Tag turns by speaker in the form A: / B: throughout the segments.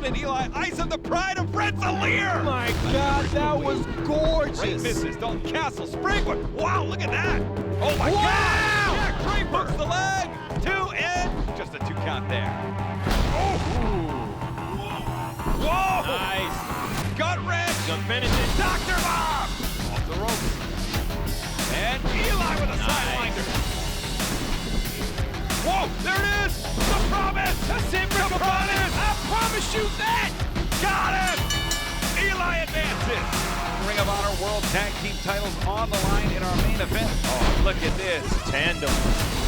A: Infinite Eli Isom, the pride of Rensselaer.
B: Oh my God, that was gorgeous.
A: Great misses, Dalton Castle, Springwood. Wow, look at that. Oh my
B: Wow.
A: God. Yeah, Trey hooks the leg. 2 and just a 2 count there. Oh. Whoa.
B: Nice.
A: Gut wrench.
B: Gonna finish it.
A: Dr. Bob. Off the ropes. And Eli with a sidewinder. Whoa, there it is. The promise. That's it, the promise. I promise you that. Got him. Eli advances. Ring of Honor World Tag Team titles on the line in our main event. Oh, look at this.
B: Tandem.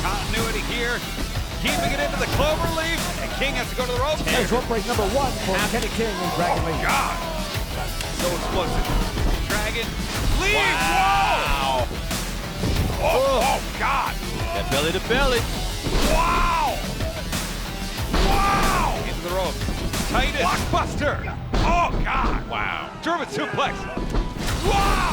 A: Continuity here. Keeping it into the clover leaf. And King has to go to the ropes.
C: There's rope break number 1 for Kenny King and Dragon Lee.
A: God. So explosive. Dragon Lee.
B: Wow.
A: Whoa. Oh, God.
B: That belly to belly.
A: Wow. Wow. Into the ropes. Titus. Blockbuster. Oh, God. Wow. German suplex. Wow.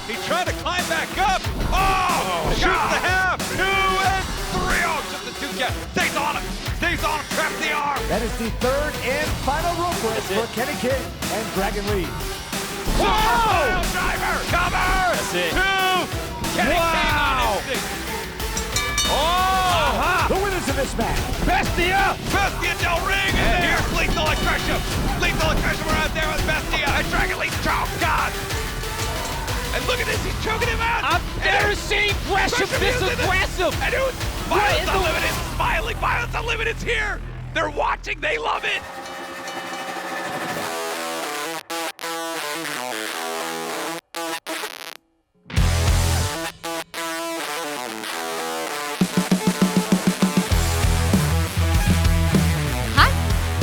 A: He tried to climb back up. Oh, shoots the half. 2 and 3. Oh, just a 2 count. Stays on him. Stays on him. Traps the arm.
C: That is the 3rd and final rope break for Kenny King and Dragon Lee.
A: Whoa! Driver. Cover.
B: That's it.
A: 2. Kenny King on instinct. Oh!
C: The winners of this match.
A: Bestia Del Ring, and here's Lethal Aggression. Lethal Aggression, we're out there with Bestia and Dragon Lee. Oh, God. And look at this, he's choking him out.
B: I've never seen Gresham this aggressive.
A: And who's Violence Unlimited smiling. Violence Unlimited's here. They're watching, they love it.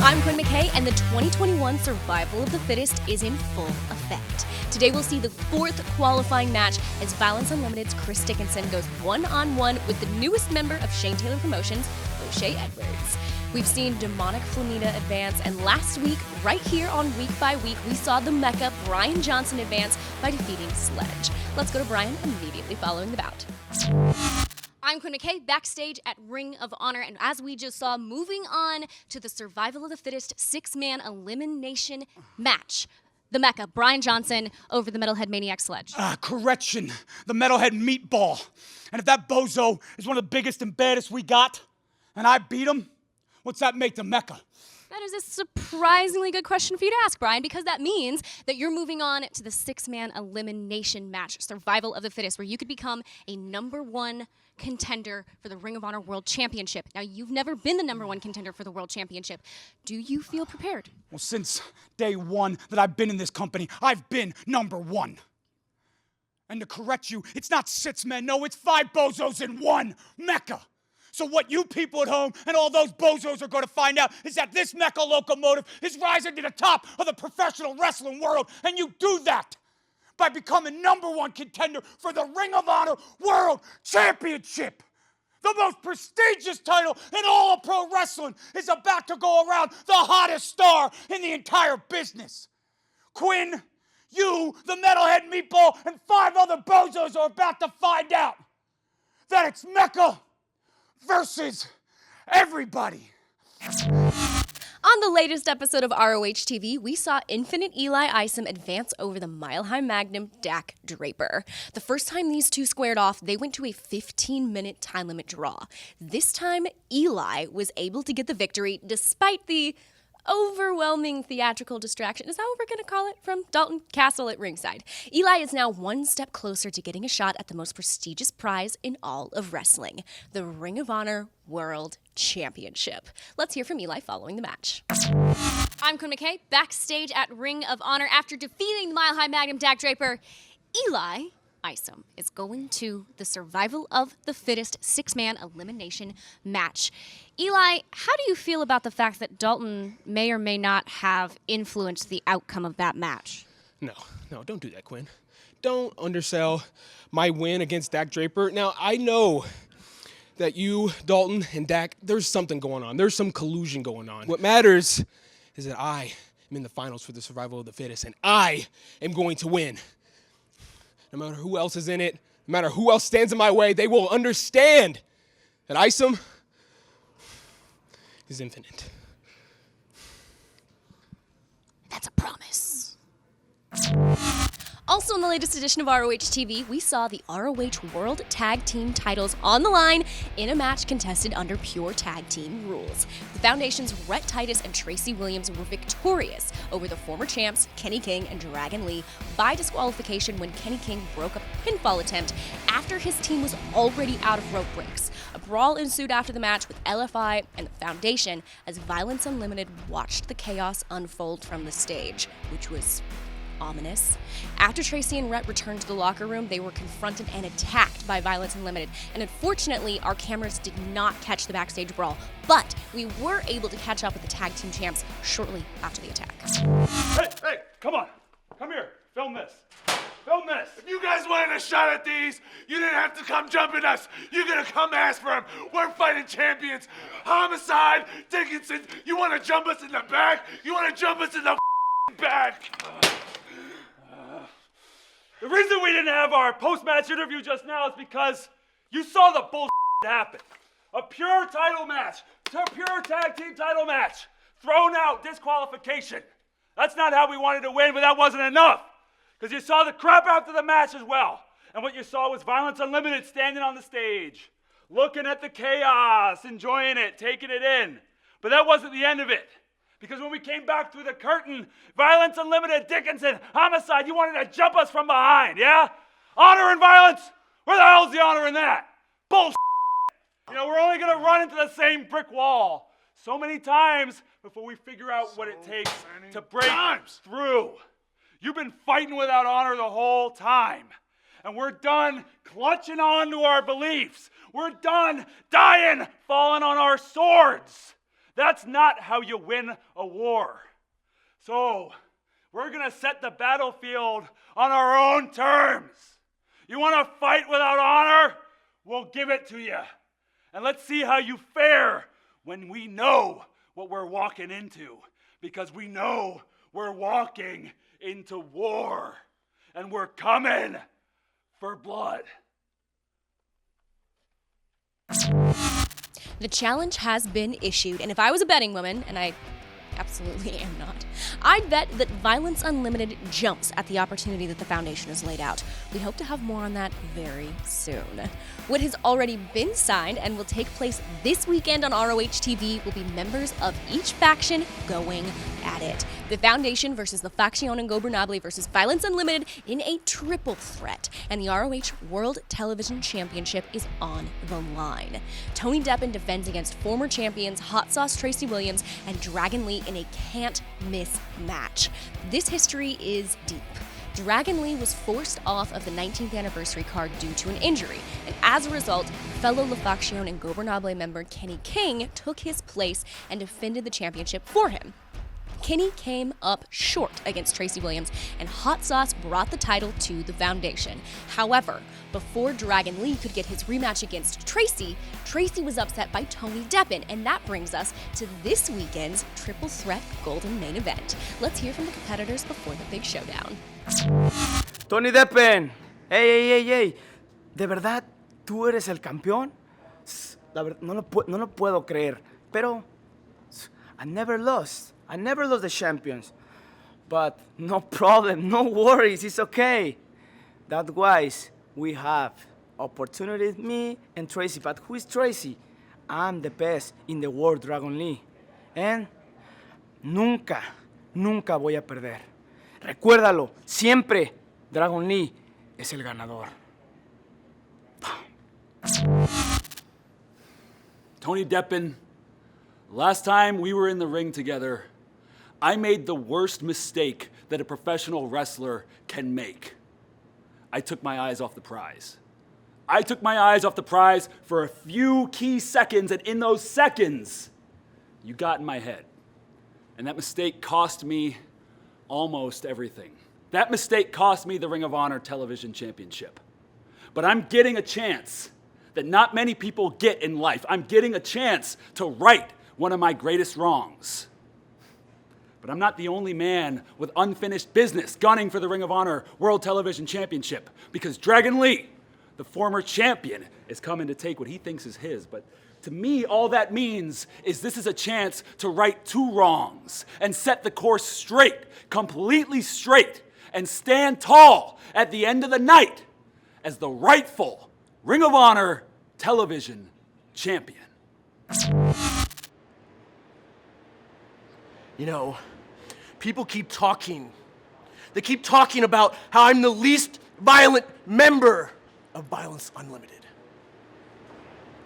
D: I'm Quinn McKay, and the 2021 Survival of the Fittest is in full effect. Today we'll see the 4th qualifying match as Violence Unlimited's Chris Dickinson goes one-on-one with the newest member of Shane Taylor Promotions, O'Shea Edwards. We've seen Demonic Flamita advance, and last week, right here on Week by Week, we saw the Mecha Bryan Johnson advance by defeating Sledge. Let's go to Bryan immediately following the bout. I'm Quinn McKay, backstage at Ring of Honor, and as we just saw, moving on to the Survival of the Fittest 6-man elimination match. The Mecha, Bryan Johnson, over the Metalhead Maniac Sledge.
E: Correction, the Metalhead Meatball. And if that bozo is one of the biggest and baddest we got, and I beat him, what's that make the Mecha?
D: That is a surprisingly good question for you to ask, Bryan, because that means that you're moving on to the 6-man elimination match, Survival of the Fittest, where you could become a #1 contender for the Ring of Honor World Championship. Now, you've never been the #1 contender for the World Championship. Do you feel prepared?
E: Well, since day 1 that I've been in this company, I've been #1. And to correct you, it's not 6 men, no, it's 5 bozos in 1 Mecha. So what you people at home and all those bozos are going to find out is that this Mecha locomotive is rising to the top of the professional wrestling world, and you do that by becoming #1 contender for the Ring of Honor World Championship. The most prestigious title in all of pro wrestling is about to go around the hottest star in the entire business. Quinn, you, the Metalhead Meatball, and 5 other bozos are about to find out that it's Mecha versus everybody.
D: On the latest episode of ROH TV, we saw Infinite Eli Isom advance over the Mile High Magnum Dak Draper. The first time these two squared off, they went to a 15-minute time limit draw. This time, Eli was able to get the victory despite the overwhelming theatrical distraction, is that what we're going to call it, from Dalton Castle at ringside. Eli is now one step closer to getting a shot at the most prestigious prize in all of wrestling, the Ring of Honor World Championship. Let's hear from Eli following the match. I'm Quinn McKay, backstage at Ring of Honor. After defeating the Mile High Magnum Dak Draper, Eli Isom is going to the Survival of the Fittest 6-man elimination match. Eli, how do you feel about the fact that Dalton may or may not have influenced the outcome of that match?
F: No, don't do that, Quinn. Don't undersell my win against Dak Draper. Now, I know that you, Dalton, and Dak, there's something going on. There's some collusion going on. What matters is that I am in the finals for the Survival of the Fittest, and I am going to win. No matter who else is in it, no matter who else stands in my way, they will understand that Isom is infinite.
D: Also, in the latest edition of ROH TV, we saw the ROH World Tag Team titles on the line in a match contested under pure tag team rules. The Foundation's Rhett Titus and Tracy Williams were victorious over the former champs Kenny King and Dragon Lee by disqualification when Kenny King broke up a pinfall attempt after his team was already out of rope breaks. A brawl ensued after the match with LFI and the Foundation as Violence Unlimited watched the chaos unfold from the stage, which was ominous. After Tracy and Rhett returned to the locker room, they were confronted and attacked by Violence Unlimited, and unfortunately, our cameras did not catch the backstage brawl, but we were able to catch up with the tag team champs shortly after the attack.
G: Hey, come on. Come here. Film this. Film this. If you guys wanted a shot at these, you didn't have to come jumping us. You're gonna come ask for them. We're fighting champions. Homicide, Dickinson, you wanna jump us in the back? You wanna jump us in the back? The reason we didn't have our post-match interview just now is because you saw the bullshit happen. A pure title match, pure tag team title match, thrown out, disqualification. That's not how we wanted to win, but that wasn't enough. Because you saw the crap after the match as well. And what you saw was Violence Unlimited standing on the stage, looking at the chaos, enjoying it, taking it in. But that wasn't the end of it. Because when we came back through the curtain, Violence Unlimited, Dickinson, Homicide, you wanted to jump us from behind, yeah? Honor and violence? Where the hell's the honor in that? Bullshit. You know, we're only going to run into the same brick wall so many times before we figure out what it takes to break through. You've been fighting without honor the whole time. And we're done clutching on to our beliefs. We're done dying, falling on our swords. That's not how you win a war. So, we're going to set the battlefield on our own terms. You want to fight without honor? We'll give it to you. And let's see how you fare when we know what we're walking into. Because we know we're walking into war. And we're coming for blood.
D: The challenge has been issued, and if I was a betting woman, and I absolutely am not, I'd bet that Violence Unlimited jumps at the opportunity that the Foundation has laid out. We hope to have more on that very soon. What has already been signed and will take place this weekend on ROH TV will be members of each faction going at it. The Foundation versus the Facción Ingobernable versus Violence Unlimited in a triple threat, and the ROH World Television Championship is on the line. Tony Deppen defends against former champions Hot Sauce Tracy Williams and Dragon Lee in a can't-miss match. This history is deep. Dragon Lee was forced off of the 19th anniversary card due to an injury, and as a result, fellow La Facción Ingobernable member Kenny King took his place and defended the championship for him. Kenny came up short against Tracy Williams, and Hot Sauce brought the title to the Foundation. However, before Dragon Lee could get his rematch against Tracy, Tracy was upset by Tony Deppen, and that brings us to this weekend's Triple Threat Golden Main Event. Let's hear from the competitors before the big showdown.
H: Tony Deppen, hey, ¿de verdad tú eres el campeón? La verdad, no lo puedo creer, pero I never lost the champions. But no problem, no worries, it's okay. That wise, we have opportunities, me and Tracy. But who is Tracy? I'm the best in the world, Dragon Lee. And nunca voy a perder. Recuérdalo, siempre Dragon Lee es el ganador.
I: Tony Deppen, last time we were in the ring together, I made the worst mistake that a professional wrestler can make. I took my eyes off the prize. I took my eyes off the prize for a few key seconds, and in those seconds, you got in my head. And that mistake cost me almost everything. That mistake cost me the Ring of Honor Television Championship. But I'm getting a chance that not many people get in life. I'm getting a chance to right one of my greatest wrongs. But I'm not the only man with unfinished business gunning for the Ring of Honor World Television Championship, because Dragon Lee, the former champion, is coming to take what he thinks is his. But to me, all that means is this is a chance to right two wrongs and set the course straight, completely straight, and stand tall at the end of the night as the rightful Ring of Honor television champion.
J: You know, people keep talking. They keep talking about how I'm the least violent member of Violence Unlimited.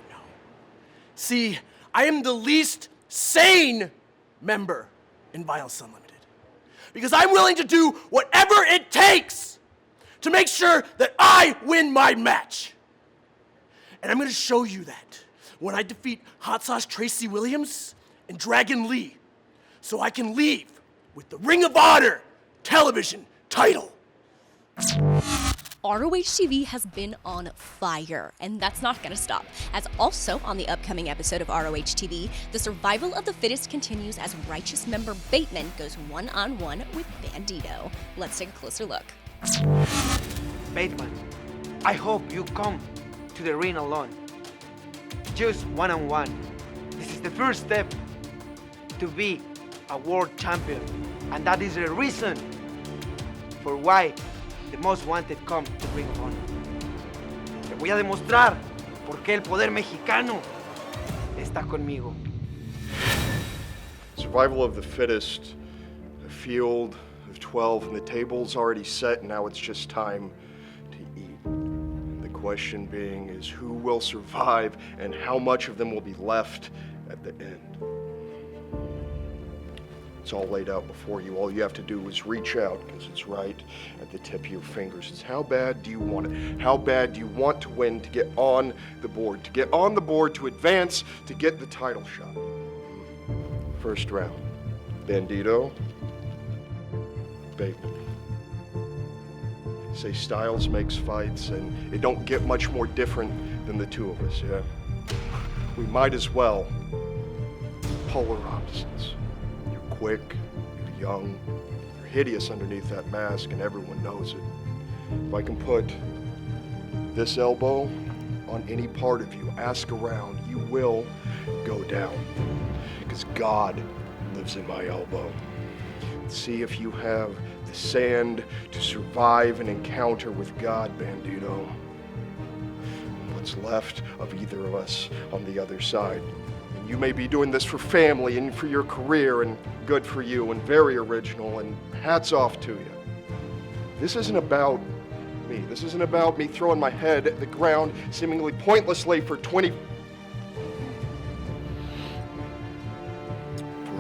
J: No. See, I am the least sane member in Violence Unlimited. Because I'm willing to do whatever it takes to make sure that I win my match. And I'm gonna show you that when I defeat Hot Sauce Tracy Williams and Dragon Lee, so I can leave with the Ring of Honor television title.
D: ROH TV has been on fire, and that's not going to stop, as also on the upcoming episode of ROH TV, the survival of the fittest continues as righteous member BATEMAN goes one-on-one with Bandito. Let's take a closer look.
K: BATEMAN, I hope you come to the ring alone. Just one-on-one. This is the first step to be a world champion, and that is the reason for why the most wanted come to Ring of Honor. Te voy a demostrar por qué el poder mexicano está conmigo.
L: Survival of the fittest, a field of 12, and the table's already set, and now it's just time to eat. And the question being is who will survive and how much of them will be left at the end. It's all laid out before you. All you have to do is reach out, because it's right at the tip of your fingers. It's how bad do you want it? How bad do you want to win to get on the board? To get on the board, to advance, to get the title shot. First round. Bandito. BATEMAN. Say Styles makes fights, and it don't get much more different than the two of us, yeah? We might as well be polar opposites. Quick, you're young, you're hideous underneath that mask, and everyone knows it. If I can put this elbow on any part of you, ask around, you will go down. Because God lives in my elbow. See if you have the sand to survive an encounter with God, Bandito. What's left of either of us on the other side. You may be doing this for family and for your career, and good for you, and very original, and hats off to you. This isn't about me. This isn't about me throwing my head at the ground seemingly pointlessly for a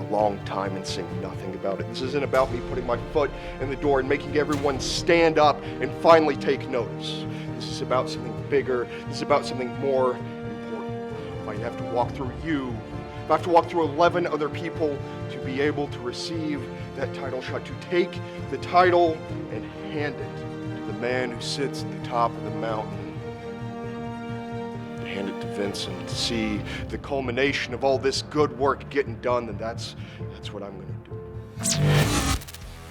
L: long time and saying nothing about it. This isn't about me putting my foot in the door and making everyone stand up and finally take notice. This is about something bigger. This is about something more important. If I have to walk through you, if I have to walk through 11 other people to be able to receive that title shot, to take the title and hand it to the man who sits at the top of the mountain, to hand it to Vincent, to see the culmination of all this good work getting done, then that's what I'm going to do.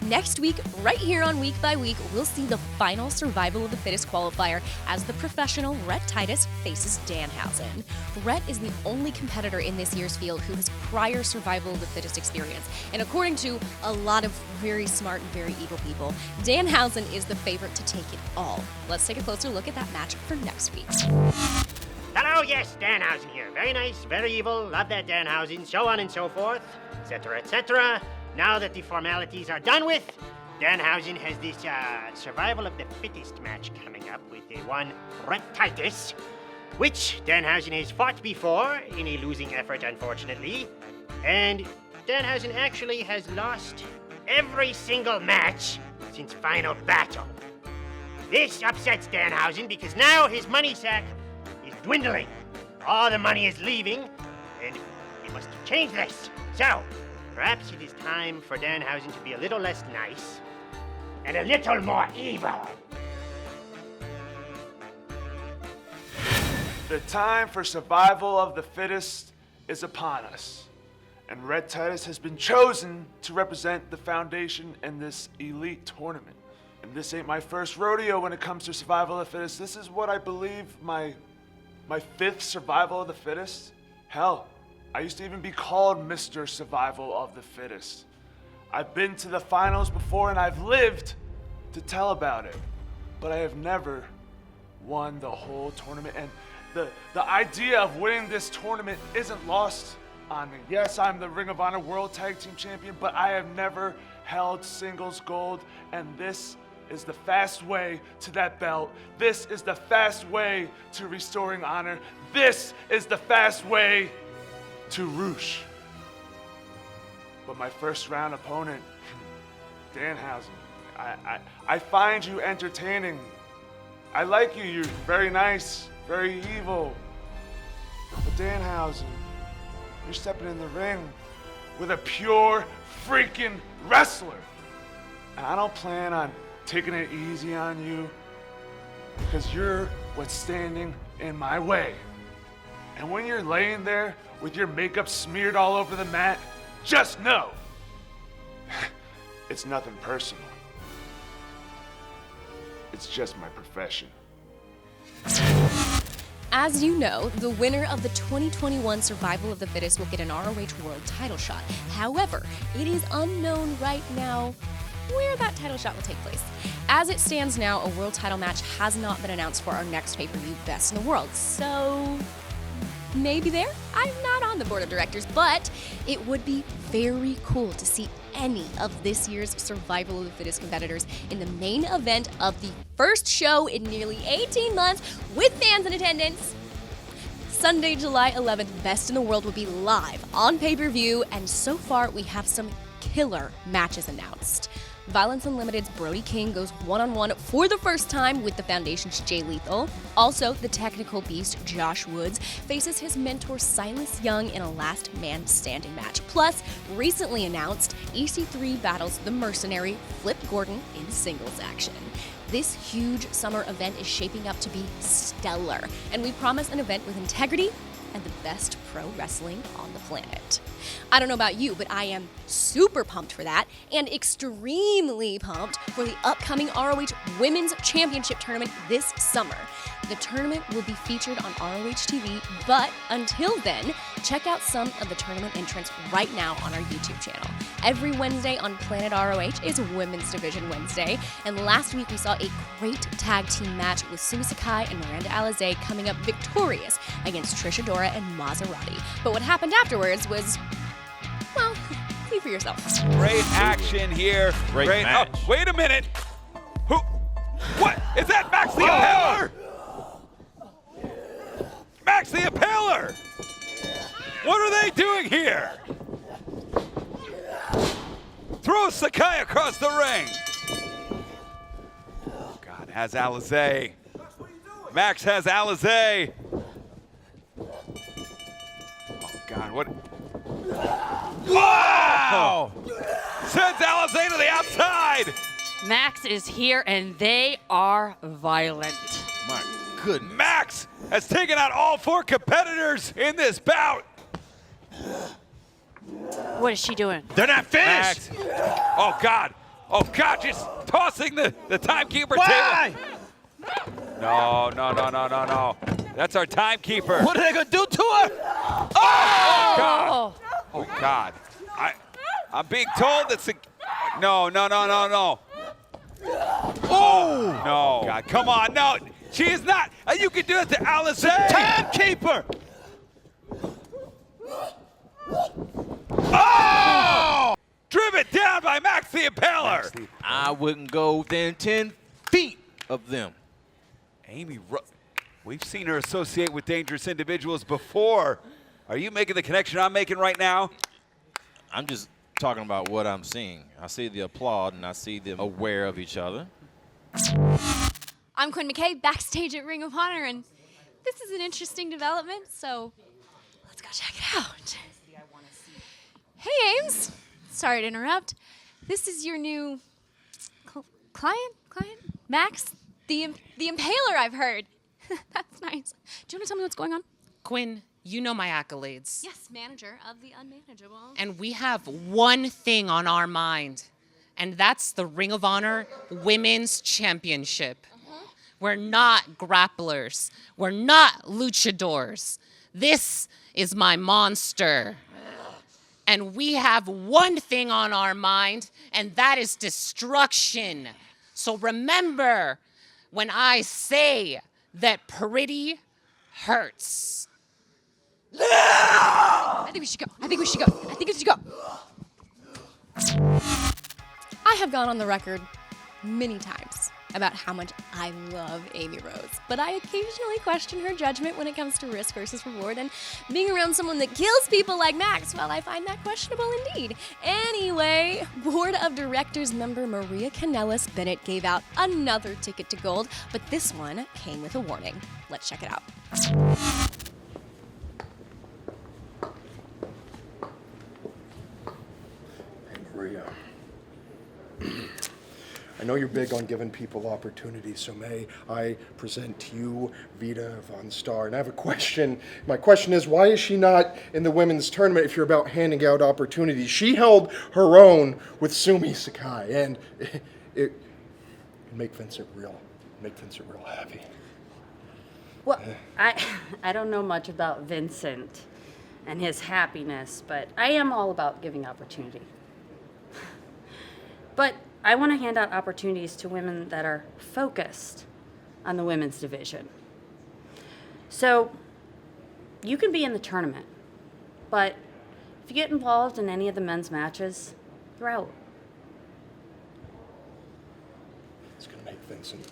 D: Next week, right here on Week by Week, we'll see the final Survival of the Fittest qualifier as the professional Rhett Titus faces Danhausen. Rhett is the only competitor in this year's field who has prior Survival of the Fittest experience, and according to a lot of very smart and very evil people, Danhausen is the favorite to take it all. Let's take a closer look at that match for next week.
M: Hello, yes, Danhausen here. Very nice, very evil, love that Danhausen, so on and so forth, etc., etc. Now that the formalities are done with, Danhausen has this Survival of the Fittest match coming up with one Rhett Titus, which Danhausen has fought before in a losing effort, unfortunately. And Danhausen actually has lost every single match since Final Battle. This upsets Danhausen because now his money sack is dwindling. All the money is leaving, and he must change this. So, perhaps it is time for Danhausen to be a little less nice and a little more evil.
N: The time for Survival of the Fittest is upon us, and Rhett Titus has been chosen to represent the Foundation in this elite tournament. And this ain't my first rodeo when it comes to Survival of the Fittest. This is what I believe my fifth Survival of the Fittest. Hell, I used to even be called Mr. Survival of the Fittest. I've been to the finals before, and I've lived to tell about it, but I have never won the whole tournament. And the idea of winning this tournament isn't lost on me. Yes, I'm the Ring of Honor World Tag Team Champion, but I have never held singles gold, and this is the fast way to that belt. This is the fast way to restoring honor. This is the fast way to Roosh. But my first round opponent, Danhausen, I find you entertaining. I like you, you're very nice, very evil. But Danhausen, you're stepping in the ring with a pure freaking wrestler. And I don't plan on taking it easy on you because you're what's standing in my way. And when you're laying there with your makeup smeared all over the mat, just know it's nothing personal. It's just my profession.
D: As you know, the winner of the 2021 Survival of the Fittest will get an ROH World title shot. However, it is unknown right now where that title shot will take place. As it stands now, a world title match has not been announced for our next pay-per-view, Best in the World. So, maybe there? I'm not on the board of directors, but it would be very cool to see any of this year's Survival of the Fittest competitors in the main event of the first show in nearly 18 months with fans in attendance. Sunday, July 11th, Best in the World will be live on pay-per-view, and so far we have some killer matches announced. Violence Unlimited's Brody King goes one-on-one for the first time with the Foundation's Jay Lethal. Also, the Technical Beast Josh Woods faces his mentor Silas Young in a last man standing match. Plus, recently announced, EC3 battles the mercenary Flip Gordon in singles action. This huge summer event is shaping up to be stellar, and we promise an event with integrity and the best pro wrestling on the planet. I don't know about you, but I am super pumped for that, and extremely pumped for the upcoming ROH Women's Championship Tournament this summer. The tournament will be featured on ROH TV, but until then, check out some of the tournament entrants right now on our YouTube channel. Every Wednesday on Planet ROH is Women's Division Wednesday, and last week we saw a great tag team match with Sumi Sakai and Miranda Alizé coming up victorious against Trish Adora and Maserati. But what happened afterwards was, well, see for yourself.
A: Great action here.
B: Great match.
A: Oh, wait a minute. Who? What? Is that Max the Impaler? Max the Impaler! What are they doing here? Throws Sakai across the ring. Oh, God, has Alizé. Max has Alizé. Oh, God, what? Wow! Sends Alizé to the outside.
O: Max is here, and they are violent.
A: My goodness. Max has taken out all 4 competitors in this bout.
O: What is she doing?
B: They're not finished.
A: Max. Oh, God. Oh, God, just tossing the timekeeper
B: Why?
A: table. No. That's our timekeeper.
B: What are they going to do to her?
A: Oh, God. Oh, God. I'm being told that's a... No. Oh, no. God, come on. No, she is not. You can do it to Alizé.
B: Timekeeper.
A: Oh! Driven down by Max the Impaler.
B: I wouldn't go within 10 feet of them.
A: We've seen her associate with dangerous individuals before. Are you making the connection I'm making right now?
P: I'm just talking about what I'm seeing. I see the applaud and I see them aware of each other.
Q: I'm Quinn McKay, backstage at Ring of Honor, and this is an interesting development, so let's go check it out. Hey, Ames. Sorry to interrupt. This is your new client? Max? The Impaler, I've heard. That's nice. Do you want to tell me what's going on?
O: Quinn, you know my accolades.
Q: Yes, manager of the unmanageable.
O: And we have one thing on our mind, and that's the Ring of Honor Women's Championship. We're not grapplers. We're not luchadors. This is my monster. And we have one thing on our mind, and that is destruction. So remember when I say that pretty hurts.
D: I think we should go. I think we should go. I think we should go. I have gone on the record many times about how much I love Amy Rose, but I occasionally question her judgment when it comes to risk versus reward, and being around someone that kills people like Max, well, I find that questionable indeed. Anyway, Board of Directors member Maria Kanellis Bennett gave out another ticket to gold, but this one came with a warning. Let's check it out.
L: Hey, Maria. I know you're big on giving people opportunities, so may I present to you Vita Von Star. And I have a question. My question is, why is she not in the women's tournament if you're about handing out opportunities? She held her own with Sumi Sakai, and it make Vincent real happy.
R: Well, I don't know much about Vincent and his happiness, but I am all about giving opportunity. But I want to hand out opportunities to women that are focused on the women's division. So you can be in the tournament, but if you get involved in any of the men's matches, you're out.
L: It's going to make Vincent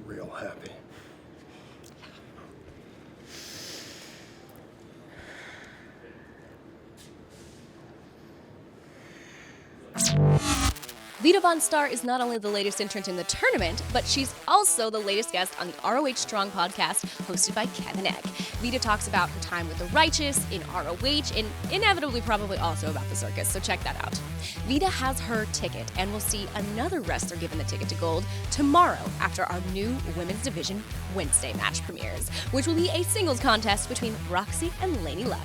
L: real happy.
D: Vita Von Star is not only the latest entrant in the tournament, but she's also the latest guest on the ROH Strong podcast hosted by Kevin Egg. Vita talks about her time with the Righteous, in ROH, and inevitably probably also about the circus, so check that out. Vita has her ticket, and we'll see another wrestler given the ticket to gold tomorrow after our new Women's Division Wednesday match premieres, which will be a singles contest between Roxy and Lady Luck.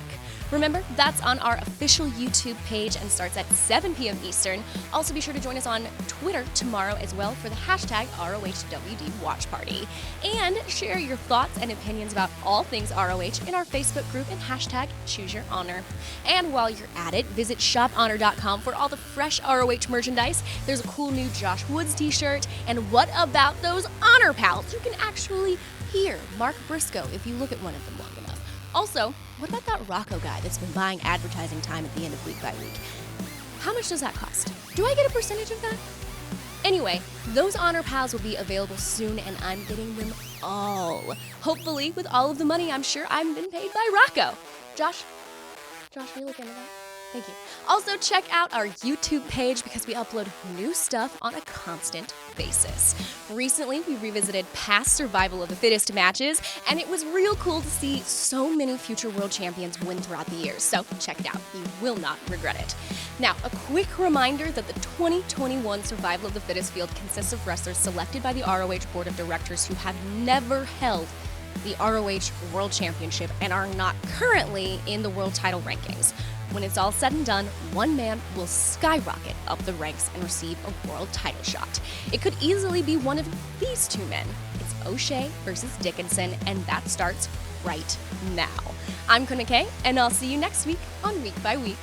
D: Remember, that's on our official YouTube page and starts at 7 p.m. Eastern. Also, be sure to join us on Twitter tomorrow as well for the hashtag ROHWD Watch Party. And share your thoughts and opinions about all things ROH in our Facebook group and hashtag Choose Your Honor. And while you're at it, visit shophonor.com for all the fresh ROH merchandise. There's a cool new Josh Woods t-shirt. And what about those Honor Pals? You can actually hear Mark Briscoe if you look at one of them long enough. Also, what about that Rocco guy that's been buying advertising time at the end of week by week? How much does that cost? Do I get a percentage of that? Anyway, those Honor Pals will be available soon, and I'm getting them all. Hopefully, with all of the money I'm sure I've been paid by Rocco. Josh, will you look into that? Thank you. Also, check out our YouTube page because we upload new stuff on a constant basis. Recently, we revisited past Survival of the Fittest matches, and it was real cool to see so many future world champions win throughout the years. So check it out. You will not regret it. Now, a quick reminder that the 2021 Survival of the Fittest field consists of wrestlers selected by the ROH Board of Directors who have never held the ROH World Championship and are not currently in the world title rankings. When it's all said and done, one man will skyrocket up the ranks and receive a world title shot. It could easily be one of these two men. It's O'Shea versus Dickinson, and that starts right now. I'm Quinn McKay, and I'll see you next week on Week by Week.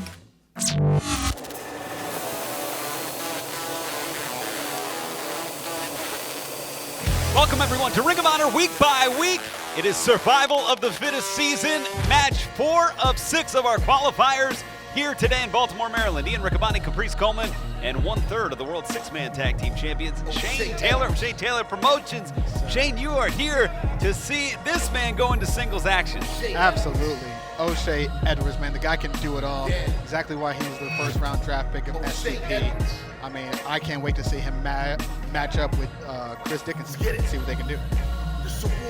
A: Welcome everyone to Ring of Honor Week by Week. It is Survival of the Fittest season, match 4 of 6 of our qualifiers here today in Baltimore, Maryland. Ian Riccaboni, Caprice Coleman, and 1/3 of the World 6-Man Tag Team Champions, Shane Taylor of Shane Taylor Promotions. Shane, you are here to see this man go into singles action.
S: Absolutely. O'Shea Edwards, man, the guy can do it all. Exactly why he's the first round draft pick of SCP. I mean, I can't wait to see him match up with Chris Dickinson and see what they can do.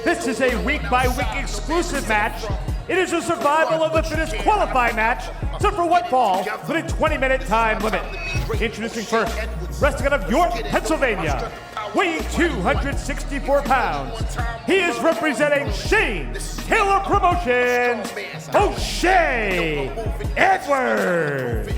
C: This is a week-by-week exclusive match. It is a Survival of the Fittest qualifying match, set for one fall with a 20-minute time limit. Introducing first, wrestling out of York, Pennsylvania, weighing 264 pounds. He is representing Shane Taylor Promotions, O'Shea Edwards.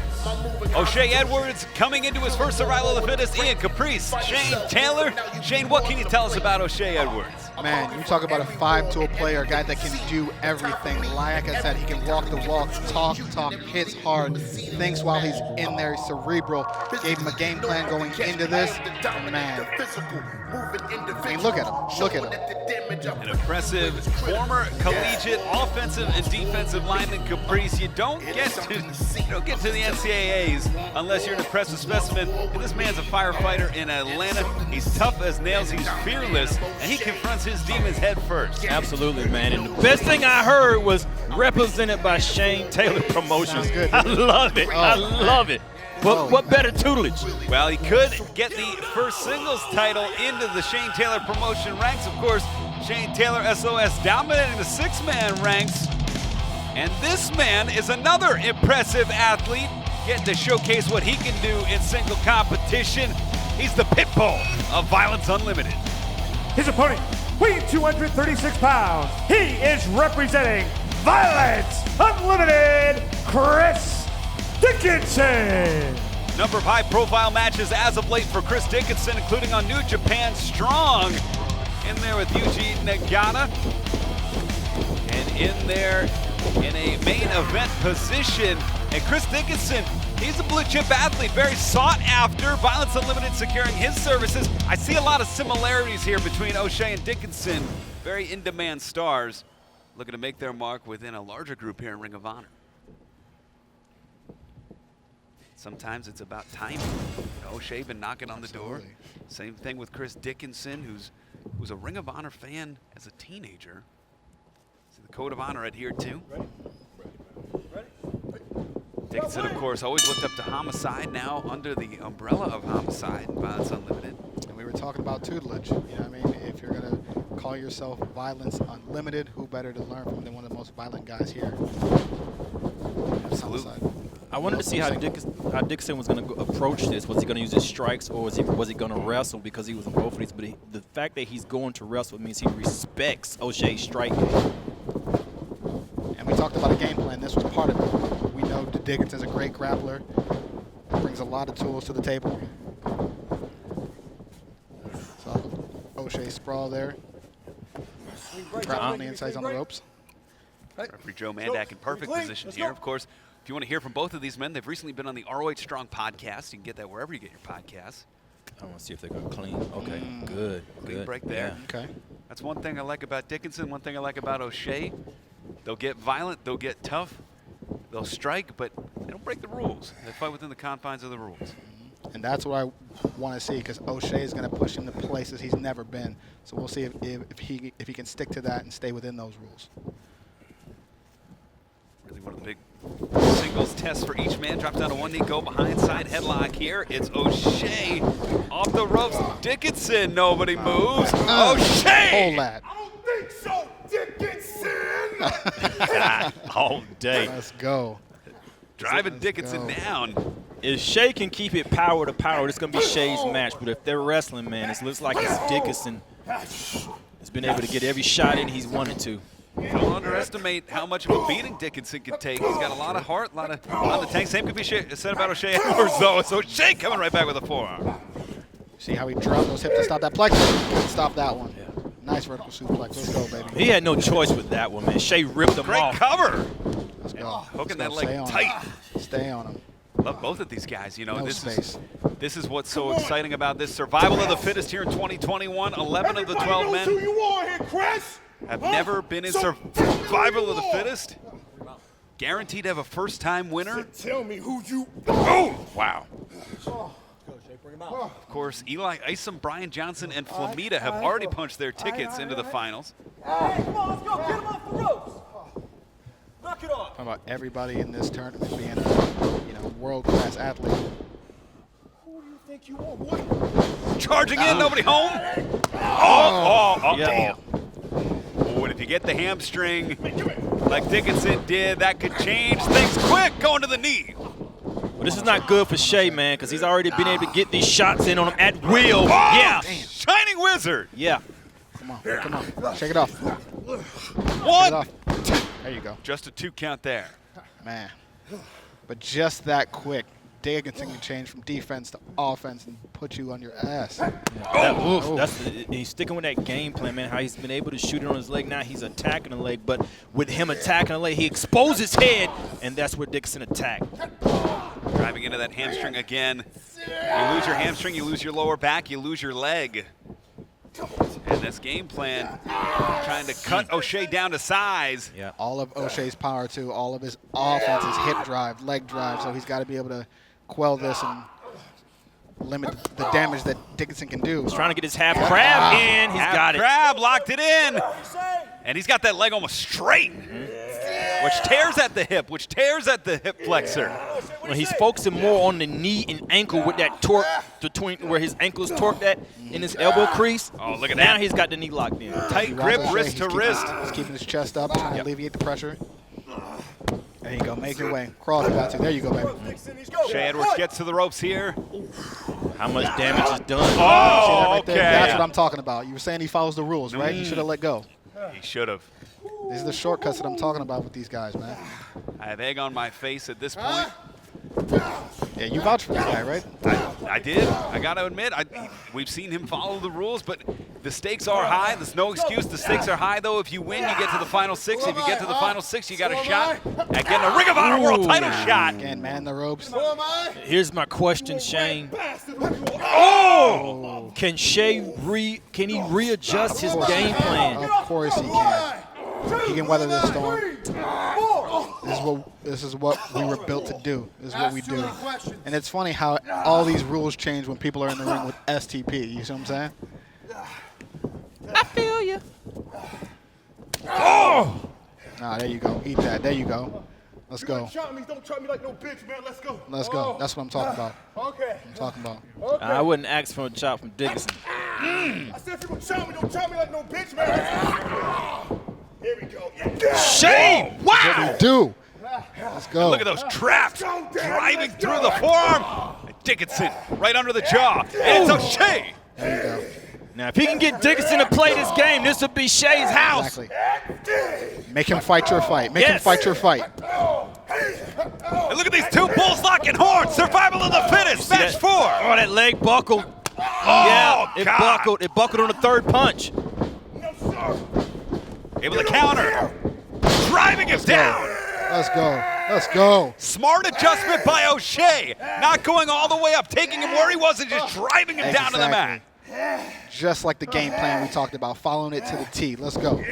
A: O'Shea Edwards coming into his first Survival of the Fittest. Ian Caprice, Shane Taylor. Shane, what can you tell us about O'Shea Edwards?
S: Man, you talk about a 5-tool player, a guy that can do everything. Like I said, he can walk the walk, talk, hits hard, thinks while he's in there, he's cerebral. Gave him a game plan going into this. Man, I mean, look at him.
A: An impressive former collegiate offensive and defensive lineman Caprice. You don't get to the NCAAs unless you're an impressive specimen. And this man's a firefighter in Atlanta. He's tough as nails. He's fearless, and he confronts his demons head first.
P: Absolutely, man. And the best thing I heard was represented by Shane Taylor Promotions.
S: Good,
P: I love it. I love it. What better tutelage?
A: Well, he could get the first singles title into the Shane Taylor promotion ranks. Of course, Shane Taylor SOS dominating the 6-man ranks. And this man is another impressive athlete, getting to showcase what he can do in single competition. He's the pit bull of Violence Unlimited.
C: His opponent, weighing 236 pounds, he is representing Violence Unlimited, Chris Dickinson.
A: Number of high-profile matches as of late for Chris Dickinson, including on New Japan Strong. In there with Yuji Nagata. And in there in a main event position. And Chris Dickinson, he's a blue-chip athlete, very sought after. Violence Unlimited securing his services. I see a lot of similarities here between O'Shea and Dickinson. Very in-demand stars looking to make their mark within a larger group here in Ring of Honor. Sometimes it's about timing. O'Shea been knocking on the door. Same thing with Chris Dickinson, who's a Ring of Honor fan as a teenager. See the Code of Honor adhered to. Dickinson, of course, always looked up to Homicide, now under the umbrella of Homicide and Violence Unlimited.
S: And we were talking about tutelage. You know what I mean? If you're going to call yourself Violence Unlimited, who better to learn from than one of the most violent guys here?
A: Absolutely.
P: I wanted to see how Dickinson was going to approach this. Was he going to use his strikes, or was he going to wrestle, because he was in both of these? But the fact that he's going to wrestle means he respects O'Shea's strike game.
S: And we talked about a game plan. This was part of it. We know Dickinson's a great grappler. Brings a lot of tools to the table. So O'Shea sprawl there. Grappling on the insides on the ropes.
A: Referee Joe Mandak in perfect position here. Of course, if you want to hear from both of these men, they've recently been on the ROH Strong podcast. You can get that wherever you get your podcasts.
P: I want to see if they're going to clean. Okay, good.
A: Clean break there.
P: Yeah.
S: Okay.
A: That's one thing I like about Dickinson. One thing I like about O'Shea. They'll get violent. They'll get tough. They'll strike, but they don't break the rules. They fight within the confines of the rules.
S: And that's what I want to see, because O'Shea is going to push him to places he's never been. So we'll see if he can stick to that and stay within those rules.
A: Really one of the big singles tests for each man. Drops down to one knee, go behind, side headlock here. It's O'Shea off the ropes. Dickinson, nobody moves. O'Shea!
S: Hold that.
T: I don't think so, Dickinson!
P: All day.
S: Let's go.
A: Driving Dickinson down.
P: If Shea can keep it power to power, it's going to be Shea's match. But if they're wrestling, man, it looks like it's Dickinson has been able to get every shot in he's wanted to.
A: Don't underestimate how much of a beating Dickinson can take. He's got a lot of heart, a lot of tank. Same could be said about O'Shea afterwards, though. So O'Shea coming right back with a forearm.
S: See how he dropped those hips to stop that plexus? Couldn't stop that one. Yeah. Nice vertical suplex. Let's go, baby.
P: He had no choice with that one, man. Shea ripped him
A: Great
P: off.
A: cover.
S: Let's go.
A: Hooking that
S: Let's
A: leg tight.
S: Stay on him.
A: Love both of these guys. You know,
S: No
A: this
S: space.
A: is what's so exciting about this survival of the fittest here in 2021. 11 of the 12 men
T: Who you are here, Chris?
A: have never been in survival of the fittest. Guaranteed to have a first-time winner.
T: Tell me who you.
A: Oh, wow. Of course, Eli Isom, Bryan Johnson, and Flamita have already punched their tickets into the finals.
T: Hey, come on, let's go. Get him off the ropes. Knock it off.
S: Talking about everybody in this tournament being a world-class athlete.
T: Who do you think you are, boy?
A: Charging in, nobody home.
P: Yeah.
A: Oh, and if you get the hamstring like Dickinson did, that could change things quick, going to the knee.
P: Well, this is not good for Shea, man, because he's already been able to get these shots in on him at will.
A: Oh,
P: yeah.
A: Shining Wizard.
P: Yeah.
S: Come on. Shake it off.
A: One.
S: There you go.
A: Just a 2 count there.
S: Man. But just that quick. Dickinson can change from defense to offense and put you on your ass.
P: He's sticking with that game plan, man, how he's been able to shoot it on his leg. Now he's attacking the leg, but with him attacking the leg, he exposed his head, and that's where Dickinson attacked.
A: Driving into that hamstring again. You lose your hamstring, you lose your lower back, you lose your leg. And this game plan, trying to cut O'Shea down to size.
S: Yeah. All of O'Shea's power, too. All of his offense is hip drive, leg drive, so he's got to be able to quell this and limit the damage that Dickinson can do.
P: He's trying to get his half crab in. He's got it.
A: Crab locked it in. And he's got that leg almost straight, which tears at the hip, flexor.
P: When he's focusing more on the knee and ankle with that torque between where his ankle's torqued at in his elbow crease.
A: Oh, look at
P: now
A: that.
P: He's got the knee locked in.
A: Tight grip, wrist to wrist.
S: He's keeping his chest up, trying to alleviate the pressure. There you go. Make your way. Cross about to. There you go, baby.
A: Shea Edwards gets to the ropes here.
P: How much damage is done?
A: Oh, okay.
S: That's what I'm talking about. You were saying he follows the rules, right? He should have let go.
A: He should have.
S: These are the shortcuts that I'm talking about with these guys, man.
A: I have egg on my face at this point.
S: Yeah, you vouch for this guy, right?
A: I did. I got to admit, we've seen him follow the rules, but the stakes are high. There's no excuse. The stakes are high, though. If you win, you get to the final 6. If you get to the final 6, you got a shot at getting a Ring of Honor World Title shot.
S: Again, man, the ropes.
P: Here's my question, Shane. Oh! Can can he readjust his game plan?
S: Of course he can. He can weather this storm. This is what we were built to do. This is what we do. And it's funny how all these rules change when people are in the ring with STP. You see what I'm saying?
P: I feel you.
S: Oh! Nah, there you go. Eat that. There you go. Let's go.
T: Don't try me like no bitch, man. Let's go.
S: Let's go. That's what I'm talking about.
T: Okay.
S: I'm talking about.
T: Okay.
P: I wouldn't ask for a chop from Dickinson.
T: I said if you gonna chop me, don't chop me like no bitch, man. Here we go.
A: Shane! Wow!
S: That's what we do. Let's go.
A: Look at those traps driving through the forearm. Dickinson right under the jaw. And it's O'Shea.
S: There you go.
P: Now, if he can get Dickinson to play this game, this would be Shea's house.
S: Exactly. Make him fight your fight. Make him fight your fight.
A: And look at these two bulls locking horns. Survival of the fittest. Match 4.
P: Oh, that leg buckled.
A: Oh,
P: it buckled. It buckled on the third punch.
A: Able to counter. Driving him down.
S: Let's go. Let's go.
A: Smart adjustment by O'Shea. Not going all the way up, taking him where he was and just driving him down to the mat.
S: Just like the game plan we talked about, following it to the T. Let's go.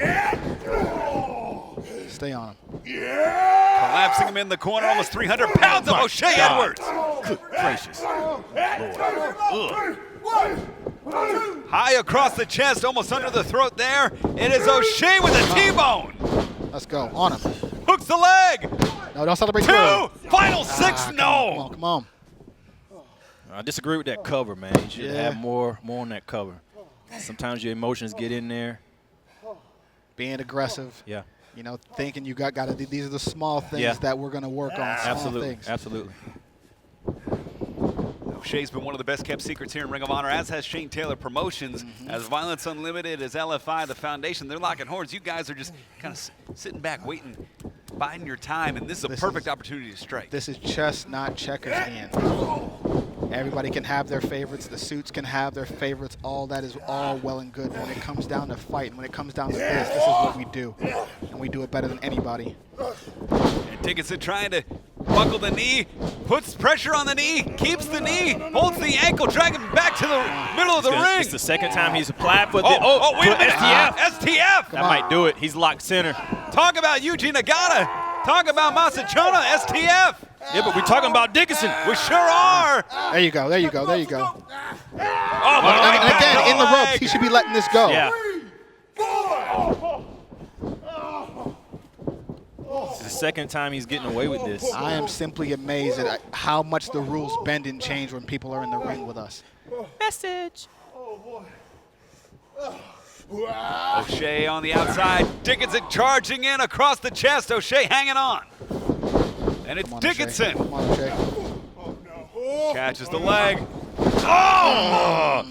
S: Stay on him.
A: Collapsing him in the corner, almost 300 pounds of O'Shea Edwards.
P: Good gracious.
A: High across the chest, almost under the throat there. It is O'Shea with a T-bone.
S: Let's go. On him.
A: Hooks the leg.
S: No, don't celebrate.
A: 2. Final 6. No.
S: Come on.
P: I disagree with that cover, man. You should have more on that cover. Sometimes your emotions get in there.
S: Being aggressive.
P: Yeah.
S: You know, thinking you got to. These are the small things that we're gonna work on.
P: Absolutely.
S: Things.
P: Absolutely.
A: O'Shea's been one of the best kept secrets here in Ring of Honor, as has Shane Taylor Promotions, as Violence Unlimited, as LFI, the Foundation. They're locking horns. You guys are just kind of sitting back, waiting, biding your time, and this is a perfect opportunity to strike.
S: This is chess, not checkers, Ian. Everybody can have their favorites. The suits can have their favorites. All that is all well and good. But when it comes down to fighting, when it comes down to this is what we do. And we do it better than anybody.
A: And Dickinson trying to buckle the knee, puts pressure on the knee, keeps the knee, holds the ankle, dragging him back to the middle of the ring.
P: It's the second time he's applied for the
A: wait a minute.
P: STF.
A: STF.
P: That might do it. He's locked center.
A: Talk about Yuji Nagata. Talk about Masachona. STF.
P: Yeah, but we're talking about Dickinson.
A: We sure are.
S: There you go. There you go. There you go.
A: Oh, my
S: and again, in the ropes, he should be letting this go.
P: Yeah. It's the second time he's getting away with this.
S: I am simply amazed at how much the rules bend and change when people are in the ring with us.
P: Message.
A: O'Shea on the outside. Dickinson charging in across the chest. O'Shea hanging on. And it's Dickinson.
S: Come on, O'Shea.
A: Catches the leg. Oh!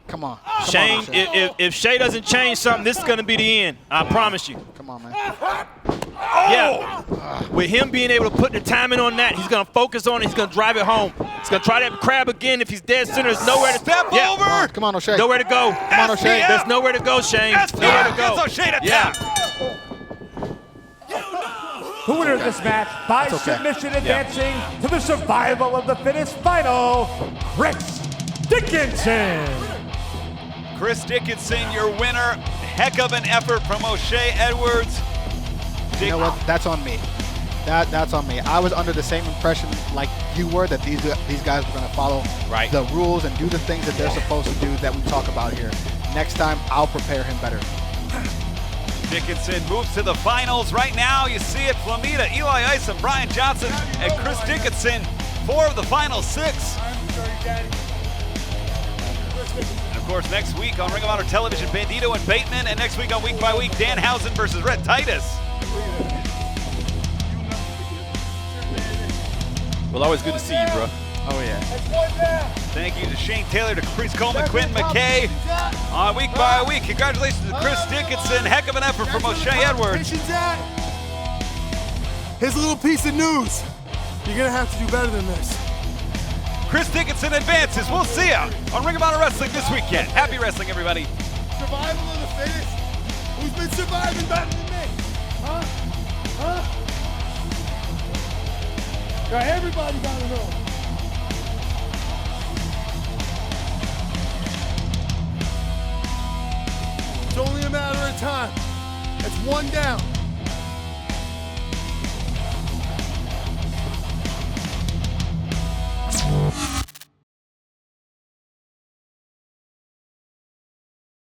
S: Come on.
P: Shane, if Shea doesn't change something, this is going to be the end. I promise you.
S: Come on, man.
P: Yeah. With him being able to put the timing on that, he's going to focus on it. He's going to drive it home. He's going to try that crab again. If he's dead center, there's nowhere to
A: step over.
S: Come on, O'Shea.
P: Nowhere to go.
S: Come on, O'Shea.
P: There's nowhere to go, Shane. Nowhere to go.
A: O'Shea to
P: tap.
C: The winner of this match by submission advancing to the survival of the fittest final, Chris Dickinson.
A: Chris Dickinson, your winner. Heck of an effort from O'Shea Edwards.
S: You know what? That's on me. That's on me. I was under the same impression like you were that these guys were going to follow the rules and do the things that they're supposed to do that we talk about here. Next time, I'll prepare him better.
A: Dickinson moves to the finals. Right now, you see it, Flamita, Eli Isom, Bryan Johnson, and Chris Dickinson, 4 of the final 6. And of course, next week on Ring of Honor Television, Bandito and Bateman, and next week on Week by Week, Danhausen versus Red Titus.
P: Well, always good to see you, bro.
S: Oh, yeah.
A: Thank you to Shane Taylor, to Caprice Coleman, Quinn McKay on Week by Week. Congratulations to Chris Dickinson. Heck of an effort from O'Shea Edwards.
T: Here's a little piece of news. You're going to have to do better than this.
A: Chris Dickinson advances. We'll see ya on Ring of Honor Wrestling this weekend. Happy wrestling, everybody.
T: Survival of the fittest? Who's been surviving better than me? Huh? Now everybody gotta know. It's only a matter of time. It's one down.